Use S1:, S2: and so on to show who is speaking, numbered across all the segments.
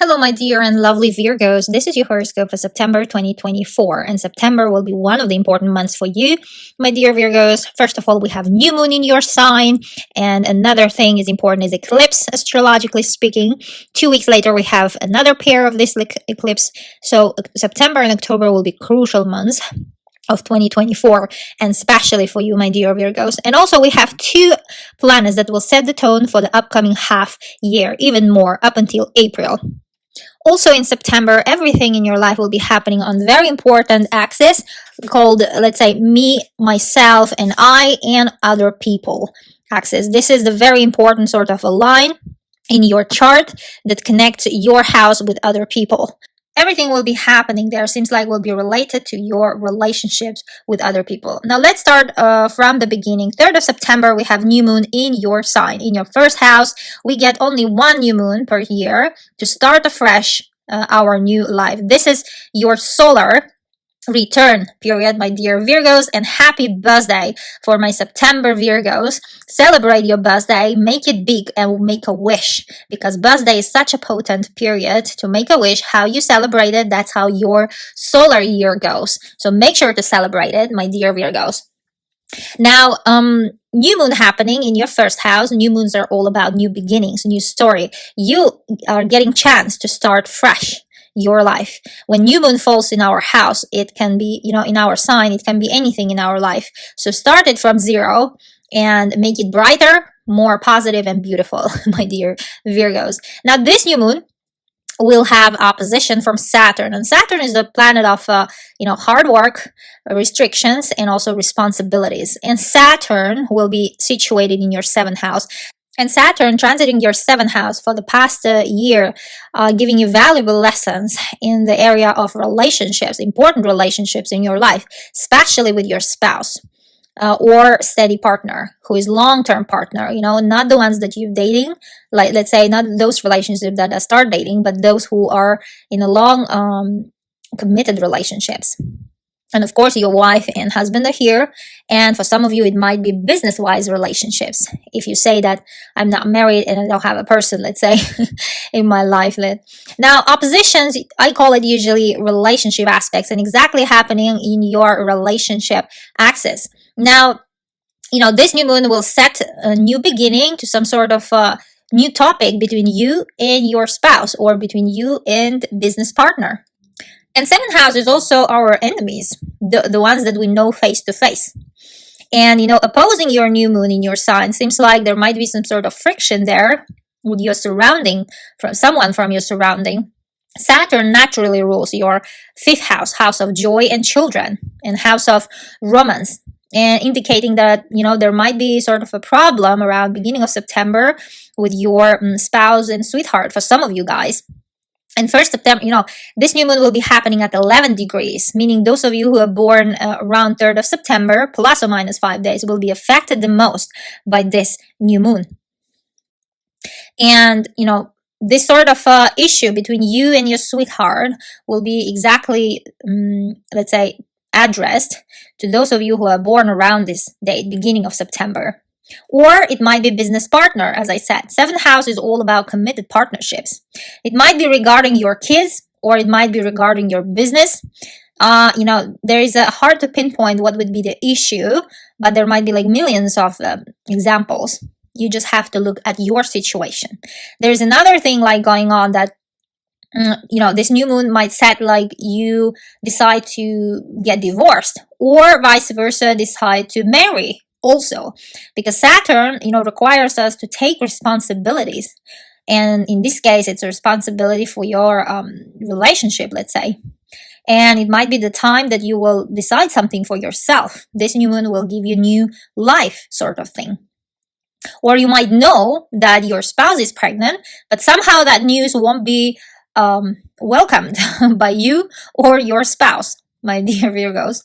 S1: Hello, my dear and lovely Virgos. This is your horoscope for September 2024, and September will be one of the important months for you, my dear Virgos. First of all, we have new moon in your sign, and another thing is important is eclipse, astrologically speaking. 2 weeks later, we have another pair of this eclipse. So September and October will be crucial months of 2024, and especially for you, my dear Virgos. And also we have two planets that will set the tone for the upcoming half year, even more up until April. Also in September, everything in your life will be happening on very important axis called, let's say, me, myself, and I, and other people axis. This is the very important sort of a line in your chart that connects your house with other people. Everything will be happening there, seems like will be related to your relationships with other people. Now let's start from the beginning. 3rd of September, we have new moon in your sign. In your first house, we get only one new moon per year to start afresh our new life. This is your solar return period, my dear Virgos, and happy birthday for my September Virgos. Celebrate your birthday, make it big, and make a wish, because birthday is such a potent period to make a wish. How you celebrate it, that's how your solar year goes. So make sure to celebrate it, my dear Virgos. Now, new moon happening in your first house. New moons are all about new beginnings, new story. You are getting chance to start fresh your life. When new moon falls in our house, it can be, in our sign, it can be anything in our life. So start it from zero and make it brighter, more positive and beautiful, my dear Virgos. Now this new moon will have opposition from Saturn, and Saturn is the planet of hard work, restrictions, and also responsibilities. And Saturn will be situated in your 7th house. And Saturn transiting your 7th house for the past year, giving you valuable lessons in the area of relationships, important relationships in your life, especially with your spouse or steady partner who is long-term partner, not the ones that you're dating, like let's say not those relationships that start dating, but those who are in a long committed relationships. And of course, your wife and husband are here. And for some of you, it might be business-wise relationships. If you say that I'm not married and I don't have a person, let's say, in my life. Now, oppositions, I call it usually relationship aspects, and exactly happening in your relationship axis. Now, this new moon will set a new beginning to some sort of new topic between you and your spouse, or between you and business partner. And 7th house is also our enemies, the ones that we know face to face. And, opposing your new moon in your sign, seems like there might be some sort of friction there with your surrounding, from someone from your surrounding. Saturn naturally rules your 5th house, house of joy and children, and house of romance, and indicating that, there might be sort of a problem around beginning of September with your spouse and sweetheart for some of you guys. And 1st September, this new moon will be happening at 11 degrees, meaning those of you who are born around 3rd of September, plus or minus 5 days, will be affected the most by this new moon. And, this sort of issue between you and your sweetheart will be exactly, let's say, addressed to those of you who are born around this date, beginning of September. Or it might be business partner, as I said. 7th house is all about committed partnerships. It might be regarding your kids, or it might be regarding your business. There is a hard to pinpoint what would be the issue, but there might be like millions of examples. You just have to look at your situation. There's another thing like going on that, this new moon might set like you decide to get divorced, or vice versa, decide to marry. Also, because Saturn, requires us to take responsibilities. And in this case, it's a responsibility for your relationship, let's say. And it might be the time that you will decide something for yourself. This new moon will give you new life sort of thing. Or you might know that your spouse is pregnant, but somehow that news won't be welcomed by you or your spouse, my dear Virgos.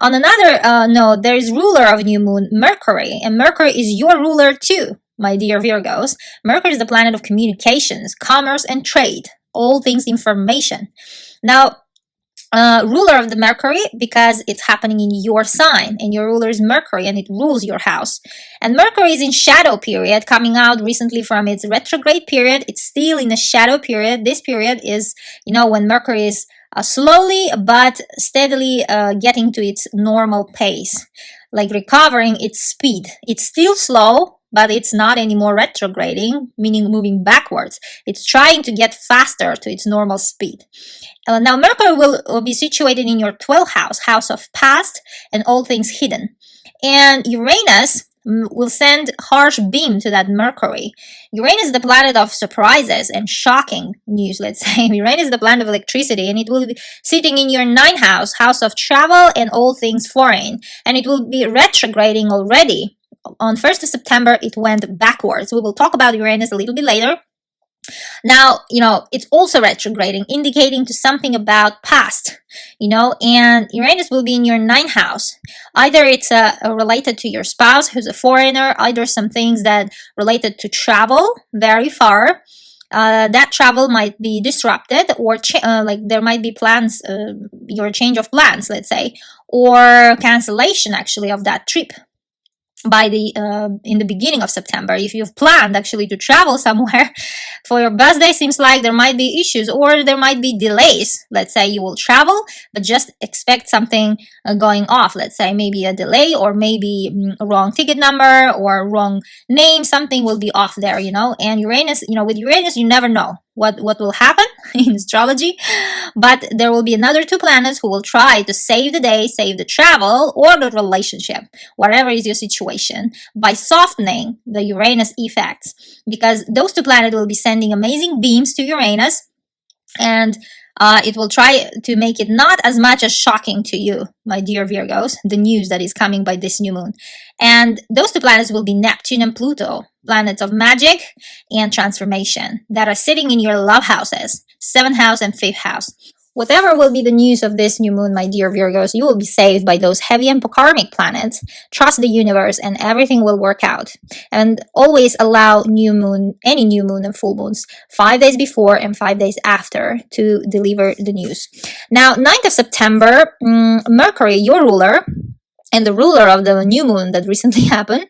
S1: On another note, there is ruler of new moon, Mercury, and Mercury is your ruler too, my dear Virgos. Mercury is the planet of communications, commerce, and trade, all things information. Now, ruler of the Mercury because it's happening in your sign, and your ruler is Mercury and it rules your house. And Mercury is in shadow period, coming out recently from its retrograde period. It's still in a shadow period. This period is, when Mercury is slowly but steadily getting to its normal pace, like recovering its speed. It's still slow, but it's not anymore retrograding, meaning moving backwards. It's trying to get faster to its normal speed. Now, Mercury will be situated in your 12th house, house of past and all things hidden. And Uranus will send harsh beam to that Mercury. Uranus is the planet of surprises and shocking news, let's say. Uranus is the planet of electricity, and it will be sitting in your 9th house, house of travel and all things foreign. And it will be retrograding already. On 1st of September, it went backwards. We will talk about Uranus a little bit later. Now, it's also retrograding, indicating to something about past, and Uranus will be in your 9th house. Either it's related to your spouse who's a foreigner, either some things that related to travel very far. That travel might be disrupted, or like there might be plans, your change of plans, let's say, or cancellation actually of that trip. By in the beginning of September, if you've planned actually to travel somewhere for your birthday, seems like there might be issues or there might be delays. Let's say you will travel, but just expect something going off. Let's say maybe a delay, or maybe a wrong ticket number or wrong name. Something will be off there, And Uranus, with Uranus, you never know what will happen in astrology, but there will be another 2 planets who will try to save the day, save the travel or the relationship, whatever is your situation, by softening the Uranus effects, because those 2 planets will be sending amazing beams to Uranus, and it will try to make it not as much as shocking to you, my dear Virgos, the news that is coming by this new moon. And those 2 planets will be Neptune and Pluto, planets of magic and transformation, that are sitting in your love houses, 7th house and 5th house. Whatever will be the news of this new moon, my dear Virgos, you will be saved by those heavy and karmic planets. Trust the universe and everything will work out. And always allow any new moon and full moons 5 days before and 5 days after to deliver the news. Now, 9th of September, Mercury, your ruler, and the ruler of the new moon that recently happened,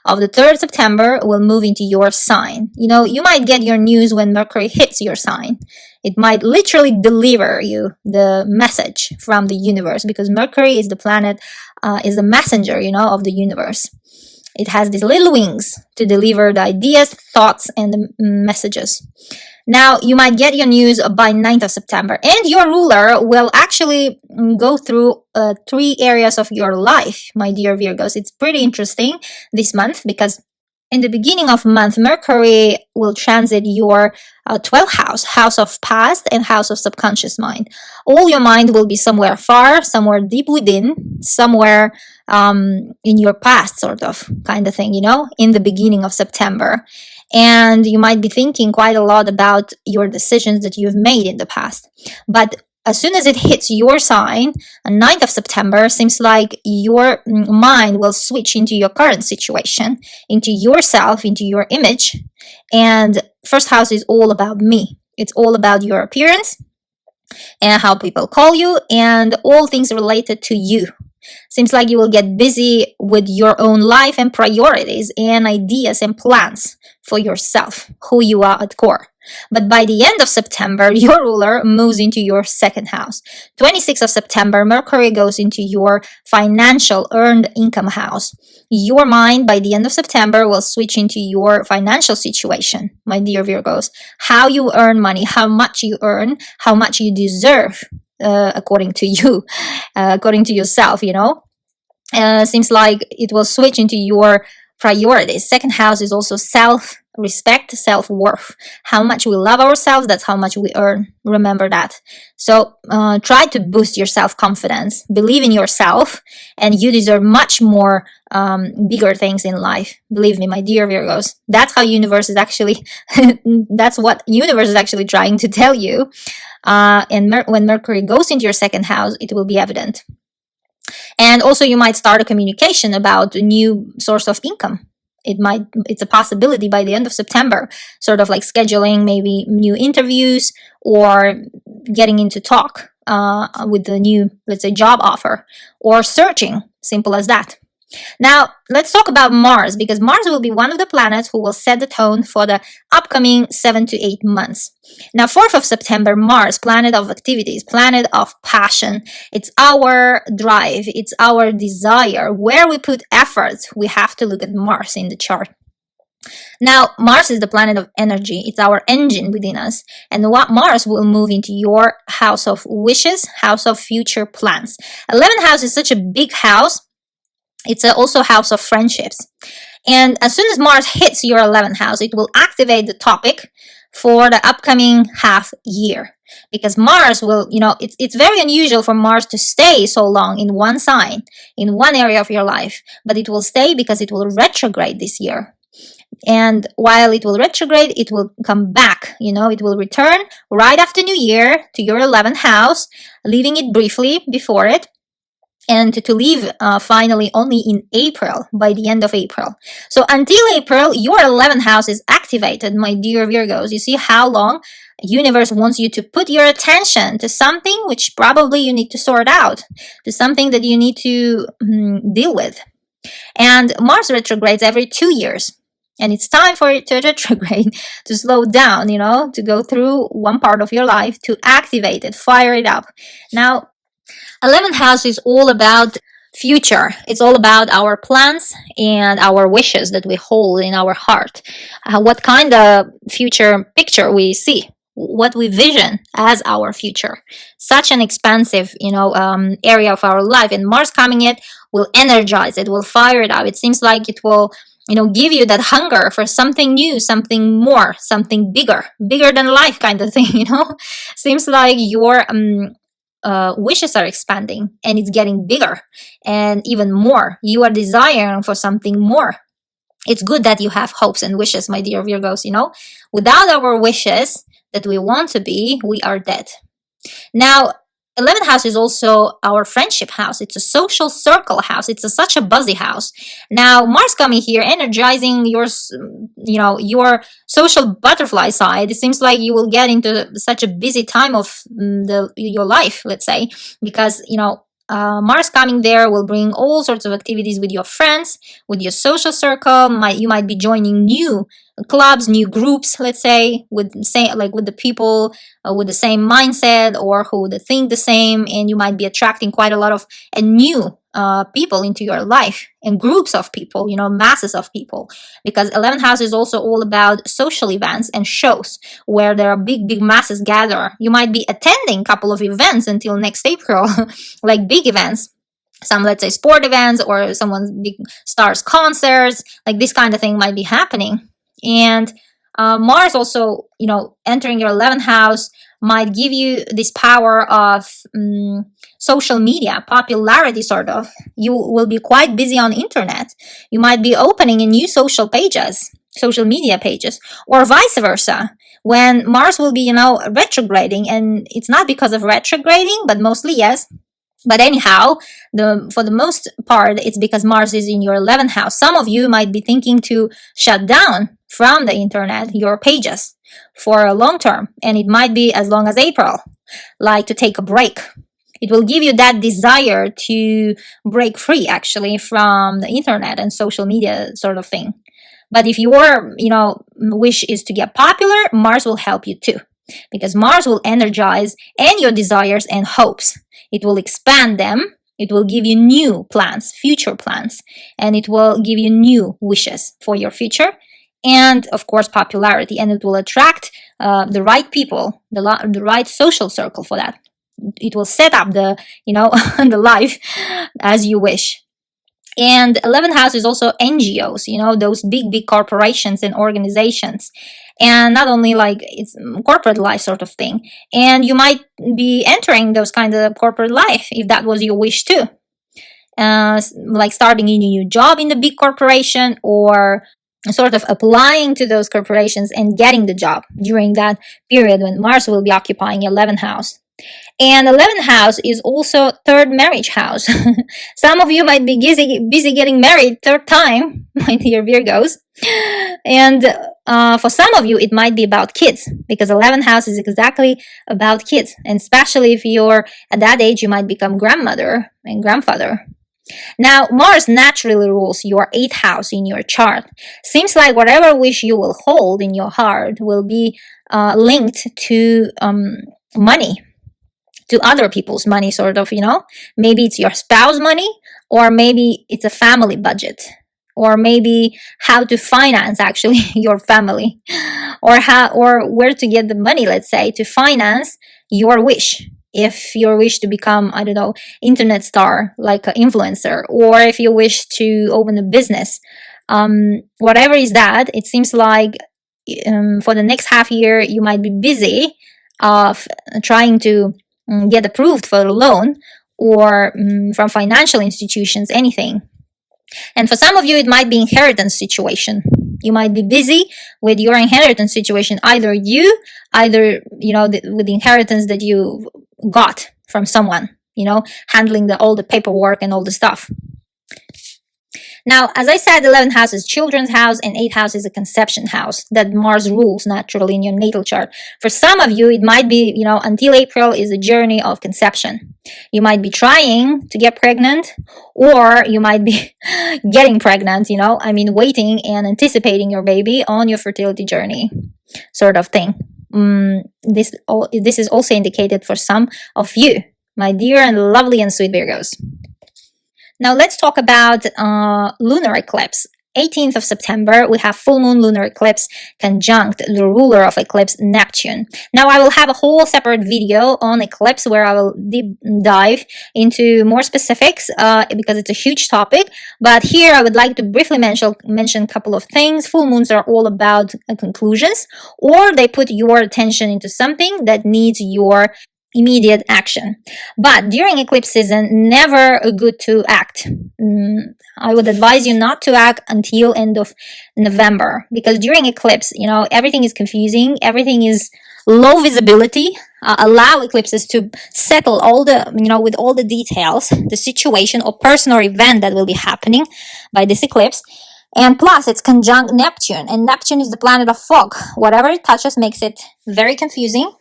S1: of the 3rd September, will move into your sign. You might get your news when Mercury hits your sign. It might literally deliver you the message from the universe, because Mercury is the planet, is the messenger, of the universe. It has these little wings to deliver the ideas, thoughts, and the messages. Now, you might get your news by 9th of September, and your ruler will actually go through 3 areas of your life, my dear Virgos. It's pretty interesting this month, because in the beginning of month, Mercury will transit your 12th house, house of past and house of subconscious mind. All your mind will be somewhere far, somewhere deep within, somewhere in your past, sort of kind of thing, in the beginning of September. And you might be thinking quite a lot about your decisions that you've made in the past. But as soon as it hits your sign, on 9th of September, seems like your mind will switch into your current situation, into yourself, into your image. And 1st house is all about me. It's all about your appearance and how people call you and all things related to you. Seems like you will get busy with your own life and priorities and ideas and plans for yourself, who you are at core. But by the end of September, your ruler moves into your 2nd house. 26th of September, Mercury goes into your financial earned income house. Your mind, by the end of September, will switch into your financial situation, my dear Virgos. How you earn money, how much you earn, how much you deserve, according to you, according to yourself, seems like it will switch into your priorities. 2nd house is also self-respect, self-worth. How much we love ourselves, that's how much we earn. Remember that. So try to boost your self-confidence. Believe in yourself, and you deserve much more bigger things in life. Believe me, my dear Virgos. That's how universe is actually, that's what universe is actually trying to tell you. And when Mercury goes into your 2nd house, it will be evident. And also you might start a communication about a new source of income. It's a possibility by the end of September, sort of like scheduling maybe new interviews or getting into talk with the new, let's say, job offer, or searching. Simple as that. Now, let's talk about Mars, because Mars will be one of the planets who will set the tone for the upcoming 7 to 8 months. Now, 4th of September, Mars, planet of activities, planet of passion. It's our drive, it's our desire. Where we put effort, we have to look at Mars in the chart. Now, Mars is the planet of energy. It's our engine within us. And what Mars will move into your house of wishes, house of future plans. 11th house is such a big house. It's also a house of friendships. And as soon as Mars hits your 11th house, it will activate the topic for the upcoming half year. Because Mars will, it's very unusual for Mars to stay so long in one sign, in one area of your life. But it will stay because it will retrograde this year. And while it will retrograde, it will come back, it will return right after New Year to your 11th house, leaving it briefly before it, and to leave finally only in April, by the end of April. So until April, your 11th house is activated, my dear Virgos. You see how long universe wants you to put your attention to something which probably you need to sort out, to something that you need to deal with. And Mars retrogrades every 2 years. And it's time for it to retrograde, to slow down, to go through one part of your life, to activate it, fire it up. Now, 11th house is all about future. It's all about our plans and our wishes that we hold in our heart. What kind of future picture we see, what we vision as our future. Such an expansive, area of our life. And Mars coming in will energize it, will fire it up. It seems like it will give you that hunger for something new, something more, something bigger than life kind of thing, Seems like your wishes are expanding, and it's getting bigger and even more. You are desiring for something more. It's good that you have hopes and wishes, my dear Virgos, Without our wishes that we want to be, we are dead. Now, 11th house is also our friendship house. It's a social circle house. It's such a buzzy house. Now, Mars coming here, energizing your social butterfly side. It seems like you will get into such a busy time of your life, let's say, because, Mars coming there will bring all sorts of activities with your friends, with your social circle. You might be joining new clubs, new groups, let's say, with the people with the same mindset or who think the same, and you might be attracting quite a lot of new people into your life, and groups of people, masses of people, because 11th house is also all about social events and shows where there are big masses gather. You might be attending a couple of events until next April, like big events. Some, let's say, sport events, or someone's big stars concerts, like this kind of thing might be happening. And Mars also, entering your 11th house might give you this power of social media, popularity sort of. You will be quite busy on internet. You might be opening in new social media pages, or vice versa. When Mars will be, retrograding, and it's not because of retrograding, but mostly yes. But anyhow, for the most part, it's because Mars is in your 11th house. Some of you might be thinking to shut down from the internet your pages for a long term, and it might be as long as April, like to take a break. It will give you that desire to break free, actually, from the internet and social media sort of thing. But if your, wish is to get popular, Mars will help you too, because Mars will energize and your desires and hopes. It will expand them. It will give you new plans, future plans, and it will give you new wishes for your future, and of course popularity, and it will attract the right people, the right social circle for that. It will set up the the life as you wish. And 11th house is also NGOs, those big corporations and organizations. And not only like it's corporate life sort of thing. And you might be entering those kind of corporate life if that was your wish too. Like starting a new job in the big corporation, or sort of applying to those corporations and getting the job during that period when Mars will be occupying 11th house. And 11th house is also third marriage house. Some of you might be busy getting married third time, my dear Virgos. And for some of you, it might be about kids, because 11th house is exactly about kids. And especially if you're at that age, you might become grandmother and grandfather. Now, Mars naturally rules your 8th house in your chart. Seems like whatever wish you will hold in your heart will be linked to money, to other people's money, sort of, Maybe it's your spouse money, or maybe it's a family budget, or maybe how to finance actually your family, or where to get the money, let's say, to finance your wish. If you wish to become, I don't know, internet star, like an influencer, or if you wish to open a business, whatever is that, it seems like for the next half year you might be busy of trying to get approved for a loan, or from financial institutions, anything. And for some of you, it might be inheritance situation. You might be busy with your inheritance situation, either with the inheritance that you got from someone, handling all the paperwork and all the stuff. Now, as I said, 11th house is children's house, and 8th house is a conception house that Mars rules naturally in your natal chart. For some of you, it might be, until April is a journey of conception. You might be trying to get pregnant, or you might be getting pregnant, waiting and anticipating your baby on your fertility journey, sort of thing. This is also indicated for some of you, my dear and lovely and sweet Virgos. Now let's talk about lunar eclipse. 18th of September, we have full moon lunar eclipse conjunct the ruler of eclipse, Neptune. Now I will have a whole separate video on eclipse where I will deep dive into more specifics because it's a huge topic. But here I would like to briefly mention a couple of things. Full moons are all about conclusions, or they put your attention into something that needs your immediate action. But during eclipse season, never good to act. I would advise you not to act until end of November, because during eclipse, everything is confusing, everything is low visibility. Allow eclipses to settle all the, with all the details, the situation or personal event that will be happening by this eclipse. And plus, it's conjunct Neptune, and Neptune is the planet of fog. Whatever it touches makes it very confusing.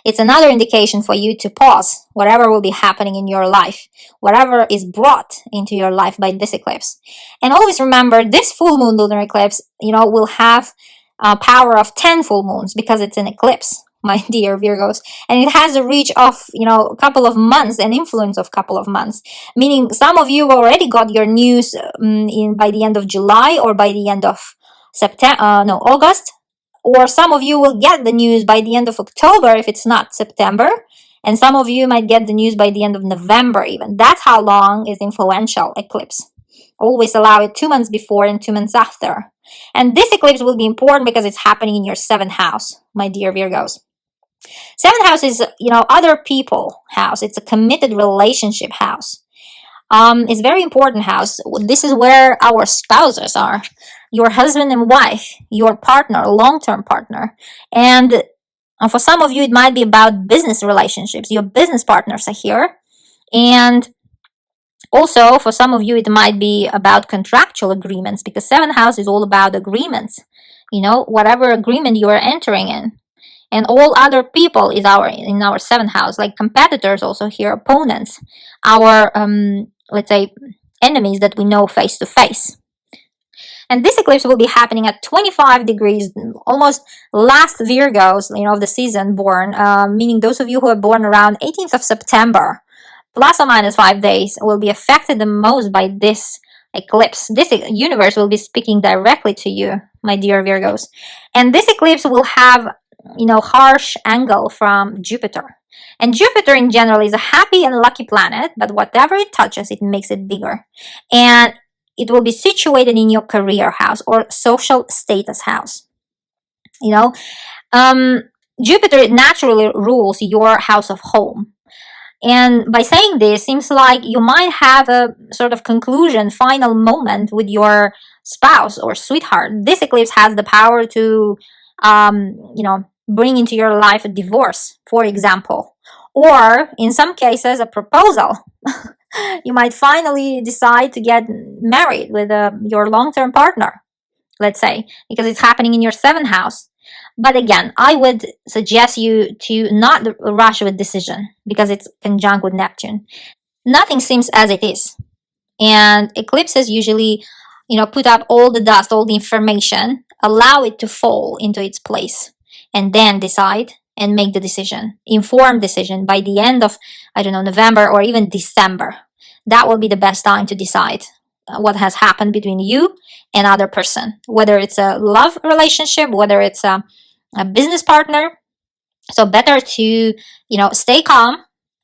S1: It's another indication for you to pause whatever will be happening in your life, whatever is brought into your life by this eclipse. And always remember, this full moon lunar eclipse, will have a power of 10 full moons, because it's an eclipse, my dear Virgos. And it has a reach of, a couple of months, and influence of a couple of months. Meaning some of you already got your news by the end of July, or by the end of August. Or some of you will get the news by the end of October if it's not September. And some of you might get the news by the end of November even. That's how long is influential eclipse. Always allow it 2 months before and 2 months after. And this eclipse will be important because it's happening in your 7th house, my dear Virgos. 7th house is, other people house. It's a committed relationship house. It's a very important house. This is where our spouses are. Your husband and wife, your partner, long-term partner. And for some of you, it might be about business relationships. Your business partners are here. And also, for some of you, it might be about contractual agreements, because 7th house is all about agreements. Whatever agreement you are entering in. And all other people is in our 7th house, like competitors also here, opponents, our, let's say, enemies that we know face to face. And this eclipse will be happening at 25 degrees, almost last Virgos, of the season born, meaning those of you who are born around 18th of September, plus or minus 5 days, will be affected the most by this eclipse. This universe will be speaking directly to you, my dear Virgos. And this eclipse will have, harsh angle from Jupiter. And Jupiter in general is a happy and lucky planet, but whatever it touches, it makes it bigger. And it will be situated in your career house or social status house. Jupiter naturally rules your house of home. And by saying this, seems like you might have a sort of conclusion, final moment with your spouse or sweetheart. This eclipse has the power to, bring into your life a divorce, for example. Or, in some cases, a proposal. You might finally decide to get married with your long-term partner. let's say, because it's happening in your 7th house. But again, I would suggest you to not rush with decision because it's conjunct with Neptune. Nothing seems as it is. And eclipses usually, put up all the dust, all the information, allow it to fall into its place, and then decide and make the decision, informed decision by the end of, I don't know, November or even December. That will be the best time to decide what has happened between you and other person, whether it's a love relationship, whether it's a business partner. So better to, stay calm.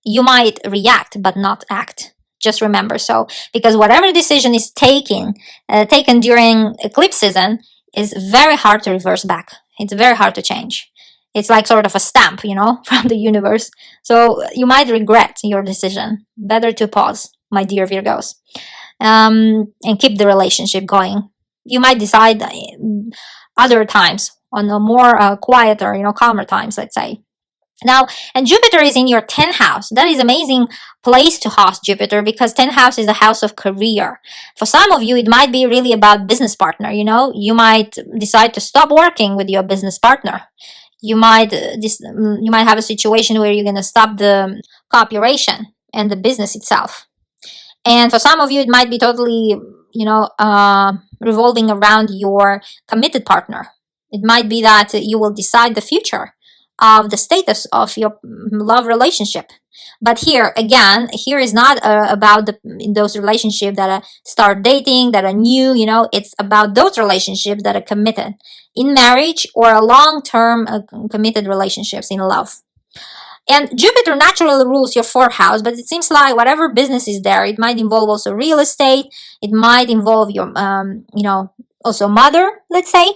S1: You might react, but not act. Just remember. So, because whatever decision is taken during eclipse season is very hard to reverse back. It's very hard to change. It's like sort of a stamp, from the universe. So you might regret your decision. Better to pause, my dear Virgos, and keep the relationship going. You might decide other times on a more quieter, calmer times, let's say. Now, and Jupiter is in your 10th house. That is amazing place to host Jupiter because 10th house is the house of career. For some of you, it might be really about business partner. You might decide to stop working with your business partner. You might have a situation where you're going to stop the cooperation and the business itself. And for some of you, it might be totally, revolving around your committed partner. It might be that you will decide the future of the status of your love relationship. But here is not about those relationships that start dating, that are new, it's about those relationships that are committed in marriage or a long-term committed relationships in love. And Jupiter naturally rules your 4th house, but it seems like whatever business is there, it might involve also real estate. It might involve your, also mother, let's say.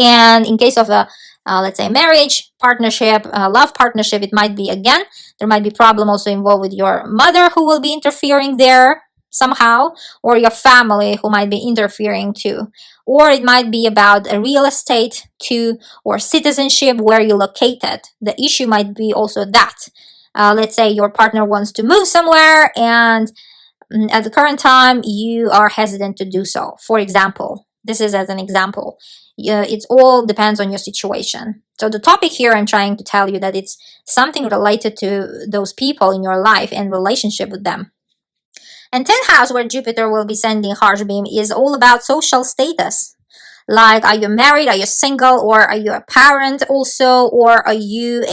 S1: And in case of a, let's say, marriage, partnership, love partnership, it might be, again, there might be problem also involved with your mother who will be interfering there somehow, or your family who might be interfering too. Or it might be about a real estate too, or citizenship, where you're located. The issue might be also that. Let's say your partner wants to move somewhere and at the current time you are hesitant to do so. For example, this is as an example. It all depends on your situation. So the topic here, I'm trying to tell you that it's something related to those people in your life and relationship with them. And 10th house, where Jupiter will be sending harsh beam, is all about social status. Like, are you married, are you single, or are you a parent also, or are you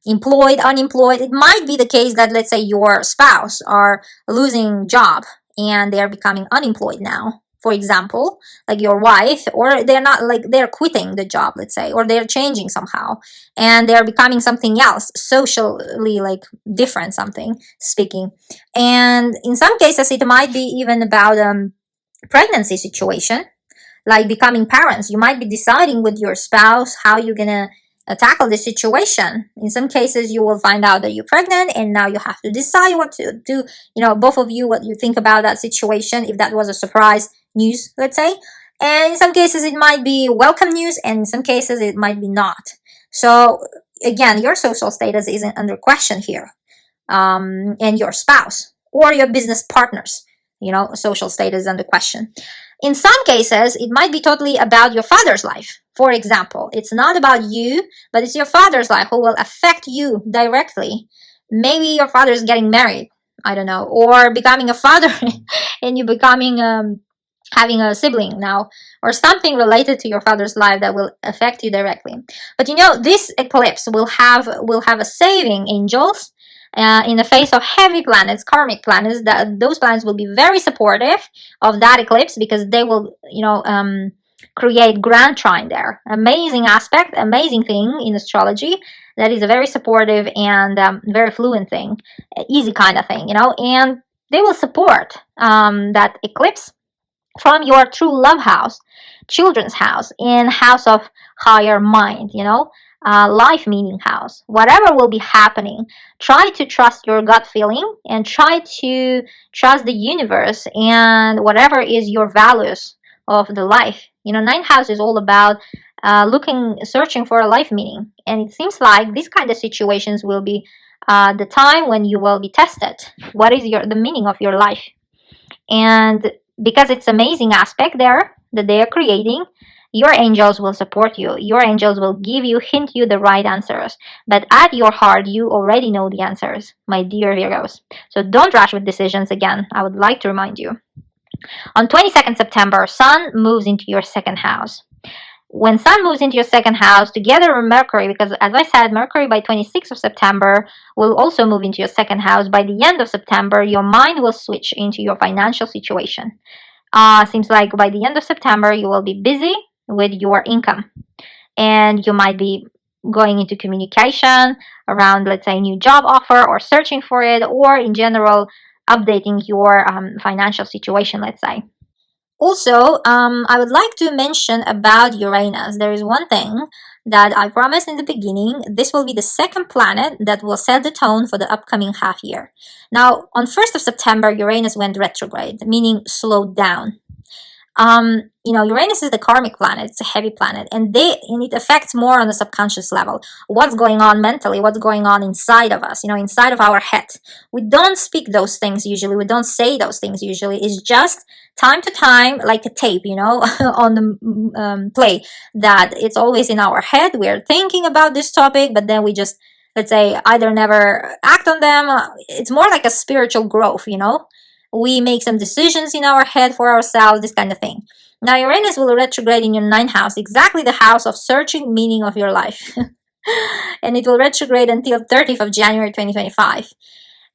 S1: employed, unemployed? It might be the case that, let's say, your spouse are losing job and they're becoming unemployed now, for example, like your wife, or they're not, like they're quitting the job, let's say, or they're changing somehow and they're becoming something else, socially, like different something speaking. And in some cases it might be even about pregnancy situation, like becoming parents. You might be deciding with your spouse how you're gonna tackle this situation. In some cases you will find out that you're pregnant and now you have to decide what to do, both of you, what you think about that situation, if that was a surprise news, let's say. And in some cases it might be welcome news, and in some cases it might be not. So again, your social status isn't under question here, and your spouse or your business partners, social status is under question. In some cases, it might be totally about your father's life. For example, it's not about you, but it's your father's life who will affect you directly. Maybe your father is getting married, I don't know, or becoming a father and you becoming having a sibling now, or something related to your father's life that will affect you directly. But this eclipse will have a saving angels in the face of heavy planets, karmic planets. That those planets will be very supportive of that eclipse because they will, create grand trine there. Amazing aspect, amazing thing in astrology. That is a very supportive and very fluent thing, easy kind of thing, and they will support that eclipse from your true love house, children's house, and house of higher mind, life meaning house. Whatever will be happening, try to trust your gut feeling and try to trust the universe and whatever is your values of the life. Ninth house is all about searching for a life meaning, and it seems like these kind of situations will be the time when you will be tested. What is the meaning of your life? And because it's amazing aspect there, that they are creating, your angels will support you. Your angels will give you, hint you the right answers. But at your heart, you already know the answers, my dear Virgos. So don't rush with decisions again. I would like to remind you. On 22nd September, Sun moves into your second house. When Sun moves into your second house, together with Mercury, because as I said, Mercury by 26th of September will also move into your second house. By the end of September, your mind will switch into your financial situation. Seems like by the end of September, you will be busy with your income, and you might be going into communication around, let's say, a new job offer or searching for it, or in general, updating your financial situation, let's say. Also, I would like to mention about Uranus. There is one thing that I promised in the beginning. This will be the second planet that will set the tone for the upcoming half year. Now, on 1st of September, Uranus went retrograde, meaning slowed down. Uranus is the karmic planet. It's a heavy planet, and it affects more on the subconscious level. What's going on mentally? What's going on inside of us? Inside of our head. We don't speak those things usually. We don't say those things usually. It's just time to time, like a tape, on the play, that it's always in our head. We're thinking about this topic, but then we just, let's say, either never act on them. It's more like a spiritual growth, We make some decisions in our head for ourselves, this kind of thing. Now, Uranus will retrograde in your ninth house, exactly the house of searching meaning of your life. And it will retrograde until 30th of January 2025.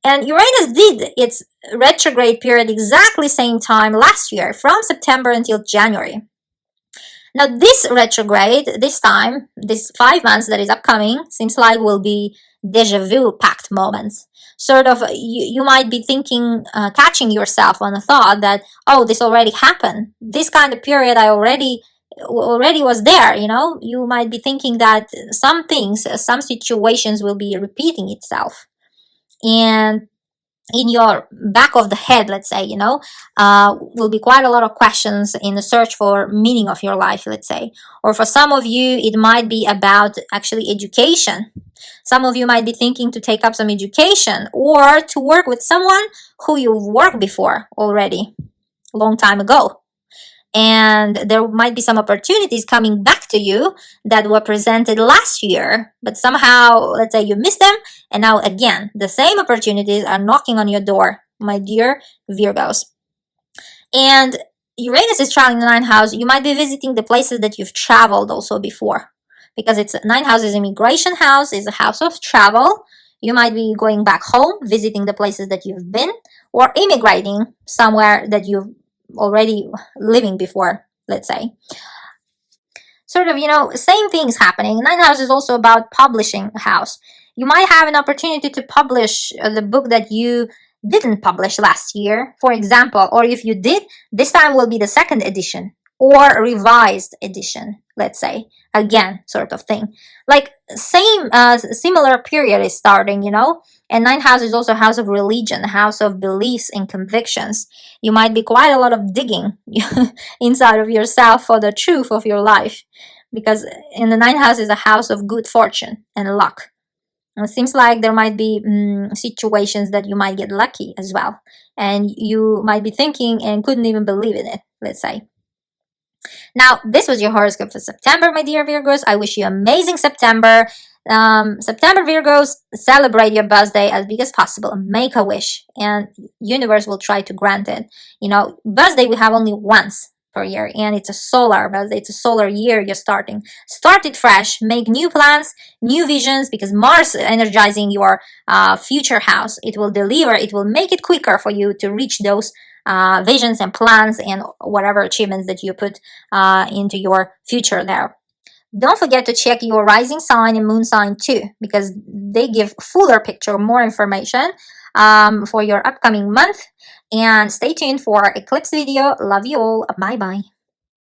S1: And Uranus did its retrograde period exactly same time last year, from September until January. Now, this retrograde, this time, this 5 months that is upcoming, seems like will be deja vu packed moments. Sort of, you might be thinking, catching yourself on a thought that, oh, this already happened. This kind of period I already was there, You might be thinking that some things, some situations will be repeating itself. And in your back of the head, let's say, will be quite a lot of questions in the search for meaning of your life, let's say. Or for some of you, it might be about actually education. Some of you might be thinking to take up some education or to work with someone who you've worked before already, a long time ago. And there might be some opportunities coming back to you that were presented last year, but somehow, let's say, you missed them, and now again, the same opportunities are knocking on your door, my dear Virgos. And Uranus is traveling the ninth house. You might be visiting the places that you've traveled also before, because it's ninth house is immigration house, is a house of travel. You might be going back home, visiting the places that you've been, or immigrating somewhere that you've already living before, let's say. Sort of, same things happening. Ninth house is also about publishing house. You might have an opportunity to publish the book that you didn't publish last year, for example, or if you did, this time will be the second edition or revised edition, let's say, again, sort of thing. Like similar period is starting, And ninth house is also house of religion, house of beliefs and convictions. You might be quite a lot of digging inside of yourself for the truth of your life, because in the ninth house is a house of good fortune and luck. And it seems like there might be situations that you might get lucky as well, and you might be thinking and couldn't even believe in it, let's say. Now, this was your horoscope for September, my dear Virgos. I wish you amazing September. September Virgos, celebrate your birthday as big as possible. Make a wish, and universe will try to grant it. Birthday we have only once per year, and it's a solar birthday. It's a solar year you're starting. Start it fresh. Make new plans, new visions, because Mars energizing your future house. It will deliver. It will make it quicker for you to reach those visions and plans and whatever achievements that you put into your future there. Don't forget to check your rising sign and moon sign too, because they give fuller picture, more information for your upcoming month. And stay tuned for eclipse video. Love you all. Bye bye.